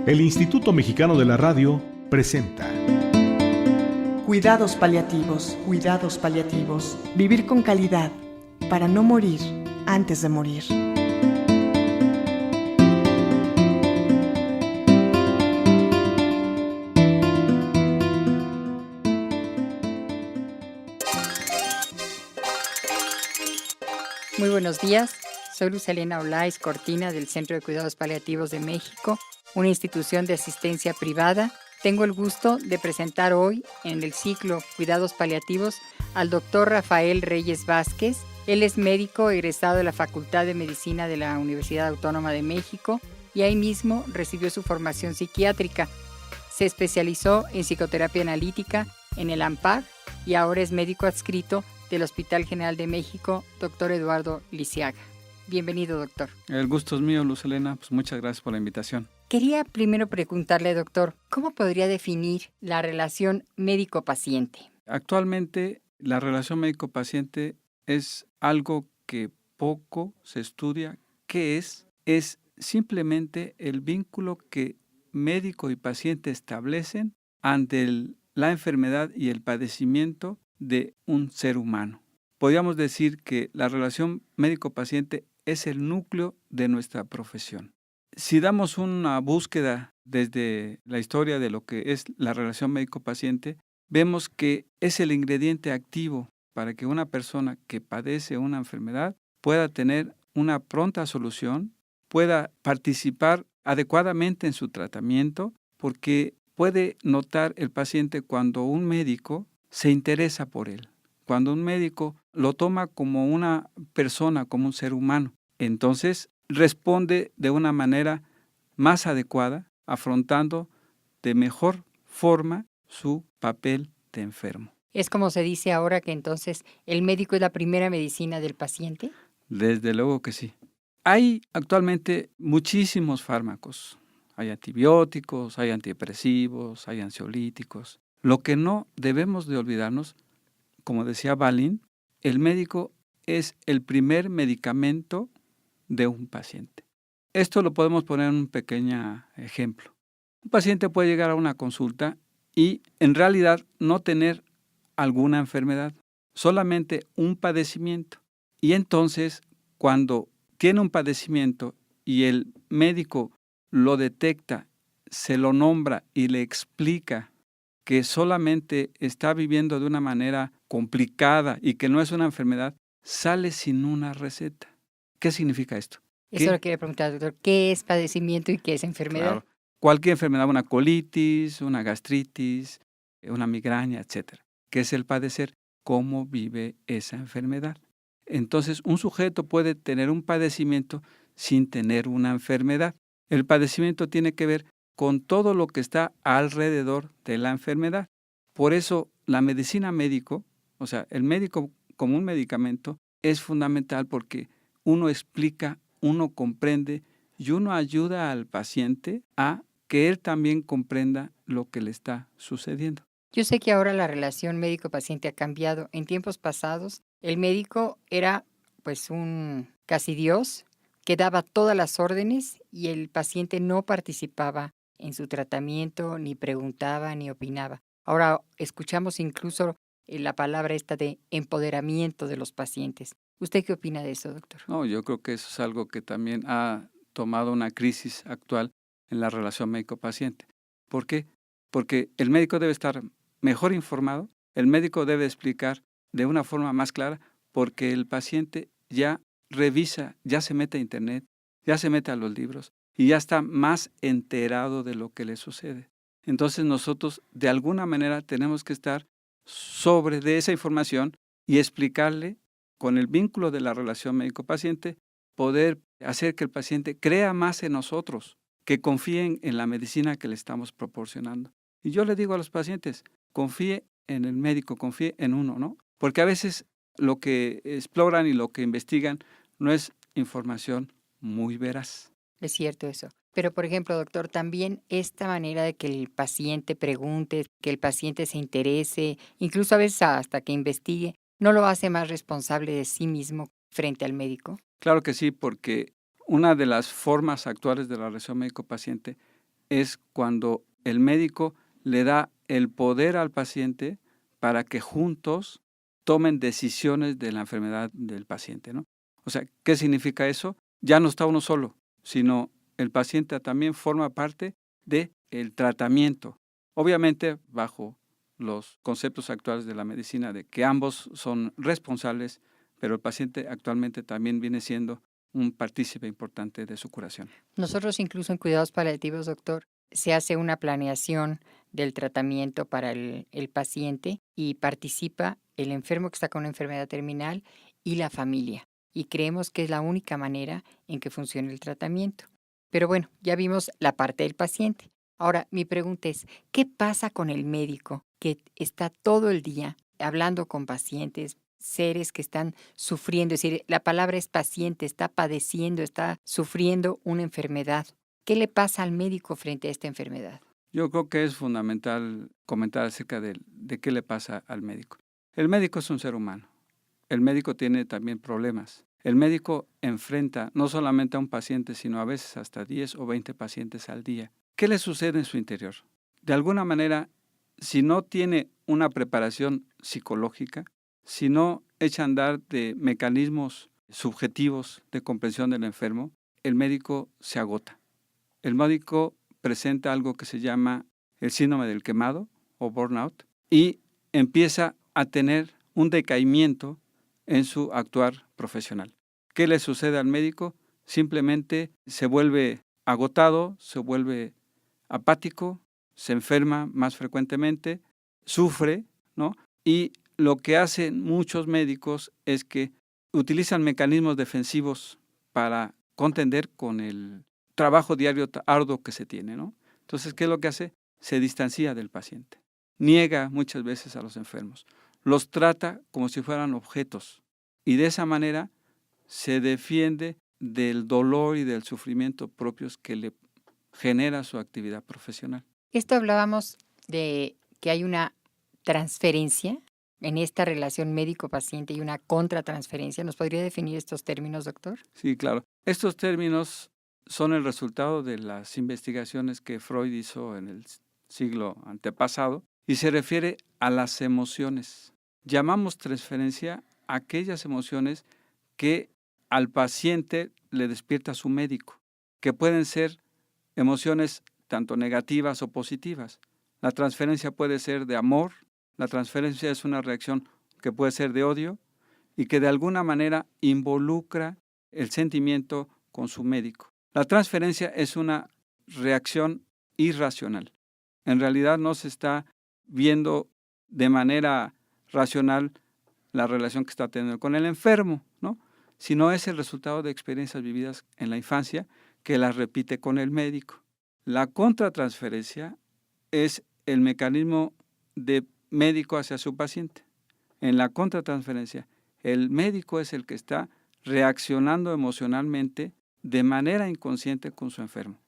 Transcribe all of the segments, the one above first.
El Instituto Mexicano de la Radio presenta Cuidados paliativos, cuidados paliativos. Vivir con calidad para no morir antes de morir. Muy buenos días, soy Luz Elena Olaiz Cortina del Centro de Cuidados Paliativos de México, una institución de asistencia privada. Tengo el gusto de presentar hoy en el ciclo Cuidados Paliativos al doctor Rafael Reyes Vázquez. Él es médico egresado de la Facultad de Medicina de la Universidad Autónoma de México y ahí mismo recibió su formación psiquiátrica. Se especializó en psicoterapia analítica en el AMPAC y ahora es médico adscrito del Hospital General de México, doctor Eduardo Lisiaga. Bienvenido, doctor. El gusto es mío, Luz Elena. Pues muchas gracias por la invitación. Quería primero preguntarle, doctor, ¿cómo podría definir la relación médico-paciente? Actualmente, la relación médico-paciente es algo que poco se estudia. ¿Qué es? Es simplemente el vínculo que médico y paciente establecen ante la enfermedad y el padecimiento de un ser humano. Podríamos decir que la relación médico-paciente es el núcleo de nuestra profesión. Si damos una búsqueda desde la historia de lo que es la relación médico-paciente, vemos que es el ingrediente activo para que una persona que padece una enfermedad pueda tener una pronta solución, pueda participar adecuadamente en su tratamiento, porque puede notar el paciente cuando un médico se interesa por él, cuando un médico lo toma como una persona, como un ser humano. Entonces responde de una manera más adecuada, afrontando de mejor forma su papel de enfermo. ¿Es como se dice ahora que entonces el médico es la primera medicina del paciente? Desde luego que sí. Hay actualmente muchísimos fármacos. Hay antibióticos, hay antidepresivos, hay ansiolíticos. Lo que no debemos de olvidarnos, como decía Balin, el médico es el primer medicamento de un paciente. Esto lo podemos poner en un pequeño ejemplo. Un paciente puede llegar a una consulta y en realidad no tener alguna enfermedad, solamente un padecimiento. Y entonces, cuando tiene un padecimiento y el médico lo detecta, se lo nombra y le explica que solamente está viviendo de una manera complicada y que no es una enfermedad, sale sin una receta. ¿Qué significa esto? Eso lo quería preguntar, doctor. ¿Qué es padecimiento y qué es enfermedad? Claro, cualquier enfermedad, una colitis, una gastritis, una migraña, etcétera. ¿Qué es el padecer? ¿Cómo vive esa enfermedad? Entonces, un sujeto puede tener un padecimiento sin tener una enfermedad. El padecimiento tiene que ver con todo lo que está alrededor de la enfermedad. Por eso, la medicina médico, o sea, el médico como un medicamento, es fundamental porque uno explica, uno comprende y uno ayuda al paciente a que él también comprenda lo que le está sucediendo. Yo sé que ahora la relación médico-paciente ha cambiado. En tiempos pasados, el médico era pues un casi Dios que daba todas las órdenes y el paciente no participaba en su tratamiento, ni preguntaba, ni opinaba. Ahora escuchamos incluso la palabra esta de empoderamiento de los pacientes. ¿Usted qué opina de eso, doctor? No, yo creo que eso es algo que también ha tomado una crisis actual en la relación médico-paciente. ¿Por qué? Porque el médico debe estar mejor informado, el médico debe explicar de una forma más clara, porque el paciente ya revisa, ya se mete a internet, ya se mete a los libros y ya está más enterado de lo que le sucede. Entonces nosotros de alguna manera tenemos que estar sobre de esa información y explicarle con el vínculo de la relación médico-paciente, poder hacer que el paciente crea más en nosotros, que confíen en la medicina que le estamos proporcionando. Y yo le digo a los pacientes, confíe en el médico, confíe en uno, ¿no? Porque a veces lo que exploran y lo que investigan no es información muy veraz. Es cierto eso. Pero, por ejemplo, doctor, también esta manera de que el paciente pregunte, que el paciente se interese, incluso a veces hasta que investigue, ¿no lo hace más responsable de sí mismo frente al médico? Claro que sí, porque una de las formas actuales de la relación médico-paciente es cuando el médico le da el poder al paciente para que juntos tomen decisiones de la enfermedad del paciente, ¿no? O sea, ¿qué significa eso? Ya no está uno solo, sino el paciente también forma parte del tratamiento. Obviamente, bajo los conceptos actuales de la medicina, de que ambos son responsables, pero el paciente actualmente también viene siendo un partícipe importante de su curación. Nosotros incluso en cuidados paliativos, doctor, se hace una planeación del tratamiento para el paciente y participa el enfermo que está con una enfermedad terminal y la familia. Y creemos que es la única manera en que funciona el tratamiento. Pero bueno, ya vimos la parte del paciente. Ahora, mi pregunta es, ¿qué pasa con el médico que está todo el día hablando con pacientes, seres que están sufriendo? Es decir, la palabra es paciente, está padeciendo, está sufriendo una enfermedad. ¿Qué le pasa al médico frente a esta enfermedad? Yo creo que es fundamental comentar acerca de qué le pasa al médico. El médico es un ser humano. El médico tiene también problemas. El médico enfrenta no solamente a un paciente, sino a veces hasta 10 o 20 pacientes al día. ¿Qué le sucede en su interior? De alguna manera, si no tiene una preparación psicológica, si no echa a andar de mecanismos subjetivos de comprensión del enfermo, el médico se agota. El médico presenta algo que se llama el síndrome del quemado o burnout y empieza a tener un decaimiento en su actuar profesional. ¿Qué le sucede al médico? Simplemente se vuelve agotado, se vuelve apático, se enferma más frecuentemente, sufre, ¿no? Y lo que hacen muchos médicos es que utilizan mecanismos defensivos para contender con el trabajo diario arduo que se tiene, ¿no? Entonces, ¿qué es lo que hace? Se distancia del paciente. Niega muchas veces a los enfermos. Los trata como si fueran objetos. Y de esa manera se defiende del dolor y del sufrimiento propios que le genera su actividad profesional. Esto hablábamos de que hay una transferencia en esta relación médico-paciente y una contratransferencia. ¿Nos podría definir estos términos, doctor? Sí, claro. Estos términos son el resultado de las investigaciones que Freud hizo en el siglo antepasado y se refiere a las emociones. Llamamos transferencia a aquellas emociones que al paciente le despierta su médico, que pueden ser emociones tanto negativas o positivas. La transferencia puede ser de amor, la transferencia es una reacción que puede ser de odio y que de alguna manera involucra el sentimiento con su médico. La transferencia es una reacción irracional. En realidad no se está viendo de manera racional la relación que está teniendo con el enfermo, ¿no? Sino es el resultado de experiencias vividas en la infancia que las repite con el médico. La contratransferencia es el mecanismo de médico hacia su paciente. En la contratransferencia, el médico es el que está reaccionando emocionalmente de manera inconsciente con su enfermo.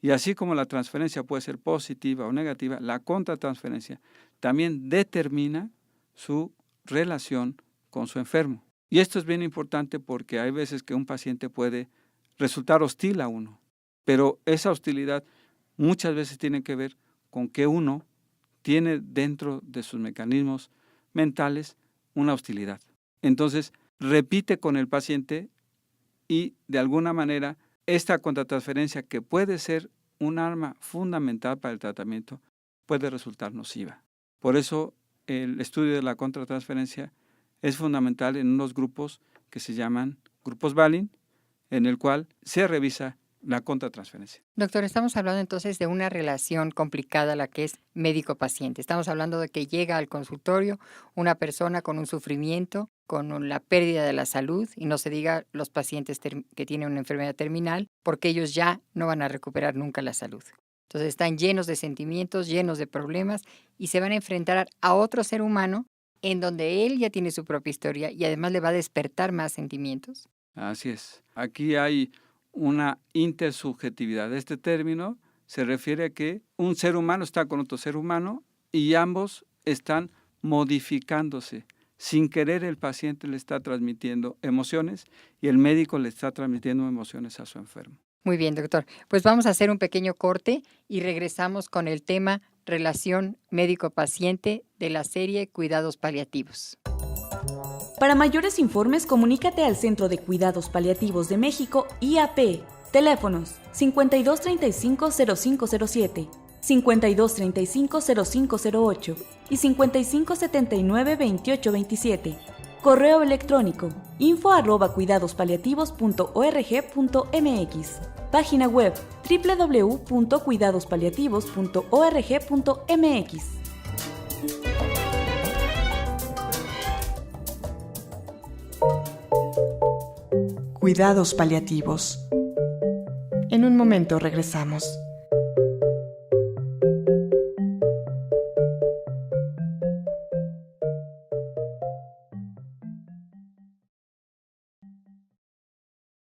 Y así como la transferencia puede ser positiva o negativa, la contratransferencia también determina su relación con su enfermo. Y esto es bien importante porque hay veces que un paciente puede resultar hostil a uno, pero esa hostilidad muchas veces tiene que ver con que uno tiene dentro de sus mecanismos mentales una hostilidad. Entonces, repite con el paciente y de alguna manera esta contratransferencia, que puede ser un arma fundamental para el tratamiento, puede resultar nociva. Por eso el estudio de la contratransferencia es fundamental en unos grupos que se llaman grupos Balin, en el cual se revisa la contratransferencia. Doctor, estamos hablando entonces de una relación complicada, la que es médico-paciente. Estamos hablando de que llega al consultorio una persona con un sufrimiento, con la pérdida de la salud, y no se diga los pacientes que tienen una enfermedad terminal, porque ellos ya no van a recuperar nunca la salud. Entonces están llenos de sentimientos, llenos de problemas, y se van a enfrentar a otro ser humano en donde él ya tiene su propia historia y además le va a despertar más sentimientos. Así es. Aquí hay una intersubjetividad. Este término se refiere a que un ser humano está con otro ser humano y ambos están modificándose. Sin querer, el paciente le está transmitiendo emociones y el médico le está transmitiendo emociones a su enfermo. Muy bien, doctor. Pues vamos a hacer un pequeño corte y regresamos con el tema relación médico-paciente de la serie Cuidados Paliativos. Para mayores informes, comunícate al Centro de Cuidados Paliativos de México, IAP. Teléfonos 5235-0507, 5235-0508 y 5579-2827. Correo electrónico info@cuidadospaliativos.org.mx. Página web www.cuidadospaliativos.org.mx. Cuidados paliativos. En un momento regresamos.